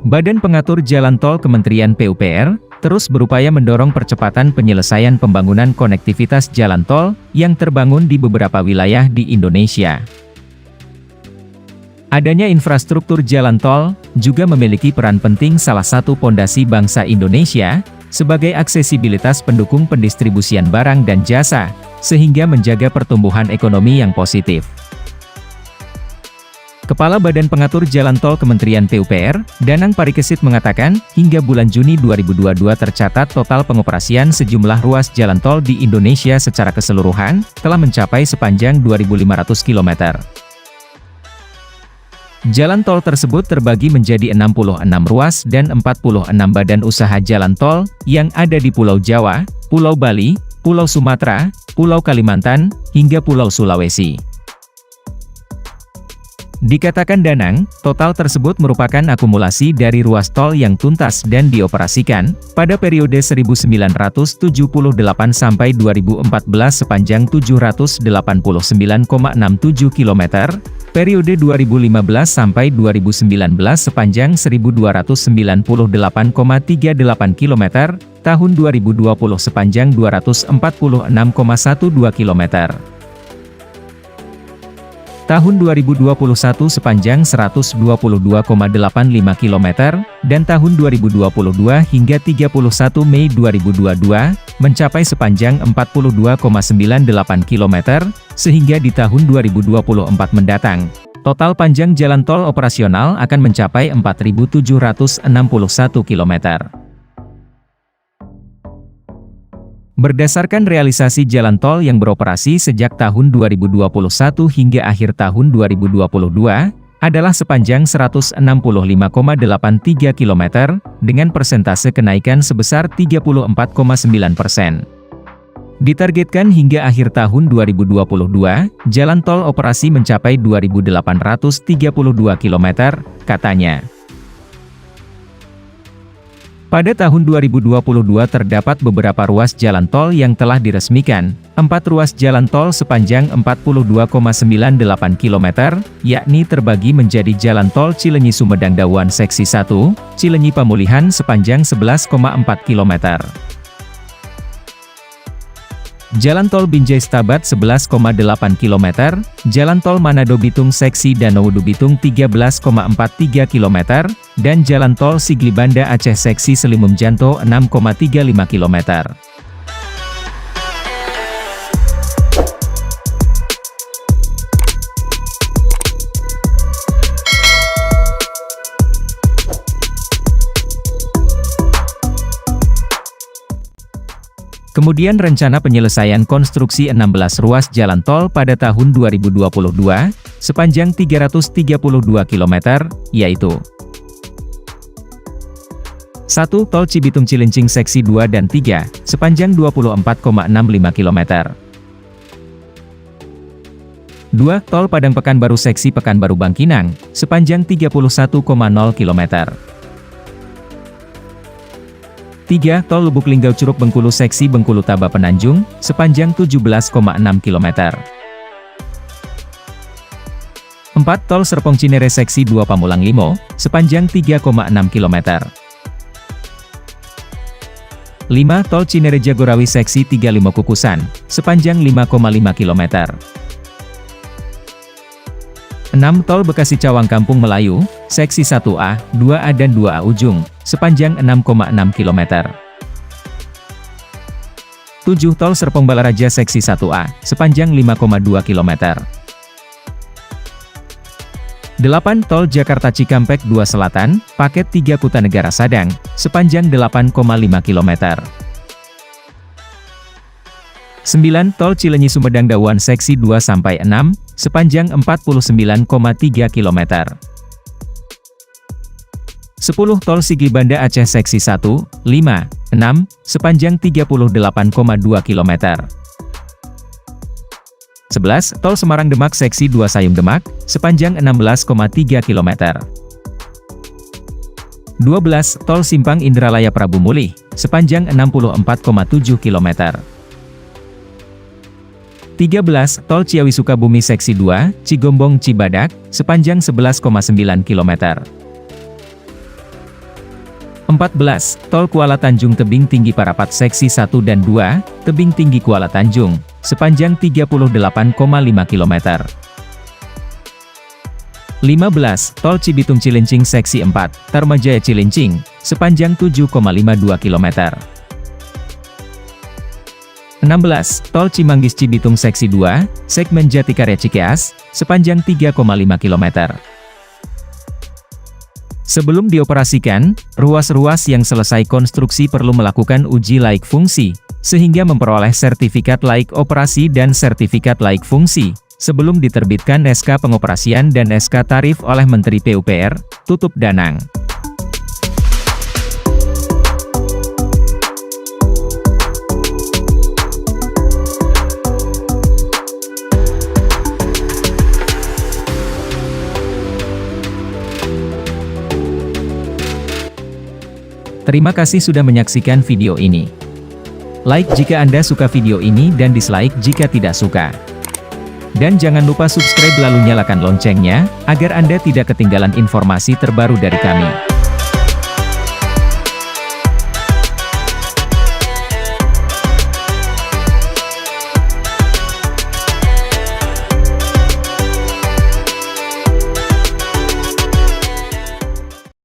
Badan Pengatur Jalan Tol Kementerian PUPR terus berupaya mendorong percepatan penyelesaian pembangunan konektivitas jalan tol yang terbangun di beberapa wilayah di Indonesia. Adanya infrastruktur jalan tol juga memiliki peran penting salah satu pondasi bangsa Indonesia sebagai aksesibilitas pendukung pendistribusian barang dan jasa, sehingga menjaga pertumbuhan ekonomi yang positif. Kepala Badan Pengatur Jalan Tol Kementerian PUPR, Danang Parikesit mengatakan, hingga bulan Juni 2022 tercatat total pengoperasian sejumlah ruas jalan tol di Indonesia secara keseluruhan, telah mencapai sepanjang 2.500 km. Jalan tol tersebut terbagi menjadi 66 ruas dan 46 badan usaha jalan tol, yang ada di Pulau Jawa, Pulau Bali, Pulau Sumatera, Pulau Kalimantan, hingga Pulau Sulawesi. Dikatakan Danang, total tersebut merupakan akumulasi dari ruas tol yang tuntas dan dioperasikan pada periode 1978 sampai 2014 sepanjang 789,67 km, periode 2015 sampai 2019 sepanjang 1298,38 km, tahun 2020 sepanjang 246,12 km. Tahun 2021 sepanjang 122,85 km, dan tahun 2022 hingga 31 Mei 2022, mencapai sepanjang 42,98 km, sehingga di tahun 2024 mendatang, total panjang jalan tol operasional akan mencapai 4.761 km. Berdasarkan realisasi jalan tol yang beroperasi sejak tahun 2021 hingga akhir tahun 2022, adalah sepanjang 165,83 km, dengan persentase kenaikan sebesar 34,9%. Ditargetkan hingga akhir tahun 2022, jalan tol operasi mencapai 2.832 km, katanya. Pada tahun 2022 terdapat beberapa ruas jalan tol yang telah diresmikan, 4 ruas jalan tol sepanjang 42,98 km, yakni terbagi menjadi Jalan Tol Cilenyi-Sumedang Dawan Seksi 1, Cilenyi Pamulihan sepanjang 11,4 km. Jalan Tol Binjai-Stabat 11,8 km, Jalan Tol Manado-Bitung Seksi Danau-Wudu-Bitung 13,43 km, dan Jalan Tol Sigli-Banda Aceh Seksi Selimum-Janto 6,35 km. Kemudian rencana penyelesaian konstruksi 16 ruas jalan tol pada tahun 2022, sepanjang 332 km, yaitu 1. Tol Cibitung-Cilincing Seksi 2 dan 3, sepanjang 24,65 km. 2. Tol Padang-Pekanbaru Seksi Pekanbaru-Bangkinang, sepanjang 31,0 km. 3. Tol Lubuk Linggau Curug Bengkulu Seksi Bengkulu Taba Penanjung, sepanjang 17,6 km. 4. Tol Serpong Cinere Seksi 2 Pamulang Limo, sepanjang 3,6 km. 5. Tol Cinere Jagorawi Seksi 35 Kukusan, sepanjang 5,5 km. 6. Tol Bekasi Cawang Kampung Melayu, Seksi 1A, 2A dan 2A Ujung, sepanjang 6,6 km. 7. Tol Serpong Balaraja Seksi 1A, sepanjang 5,2 km. 8. Tol Jakarta Cikampek 2 Selatan, Paket 3 Kutanegara Sadang, sepanjang 8,5 km. 9. Tol Cilenyi-Sumedang Dawan Seksi 2-6, sepanjang 49,3 km. 10. Tol Sigli-Banda Aceh Seksi 1, 5, 6, sepanjang 38,2 km. 11. Tol Semarang-Demak Seksi 2 Sayung-Demak, sepanjang 16,3 km. 12. Tol Simpang Indralaya Prabu Mulih, sepanjang 64,7 km. 13. Tol Ciawi-Sukabumi Seksi 2, Cigombong-Cibadak, sepanjang 11,9 km. 14. Tol Kuala Tanjung Tebing Tinggi Parapat Seksi 1 dan 2, Tebing Tinggi Kuala Tanjung, sepanjang 38,5 km. 15. Tol Cibitung Cilincing Seksi 4, Tarumajaya Cilincing, sepanjang 7,52 km. 16. Tol Cimanggis Cibitung Seksi 2, segmen Jatikarya Cikeas, sepanjang 3,5 km. Sebelum dioperasikan, ruas-ruas yang selesai konstruksi perlu melakukan uji laik fungsi, sehingga memperoleh sertifikat laik operasi dan sertifikat laik fungsi, sebelum diterbitkan SK pengoperasian dan SK tarif oleh Menteri PUPR, tutup Danang. Terima kasih sudah menyaksikan video ini. Like jika Anda suka video ini dan dislike jika tidak suka. Dan jangan lupa subscribe lalu nyalakan loncengnya, agar Anda tidak ketinggalan informasi terbaru dari kami.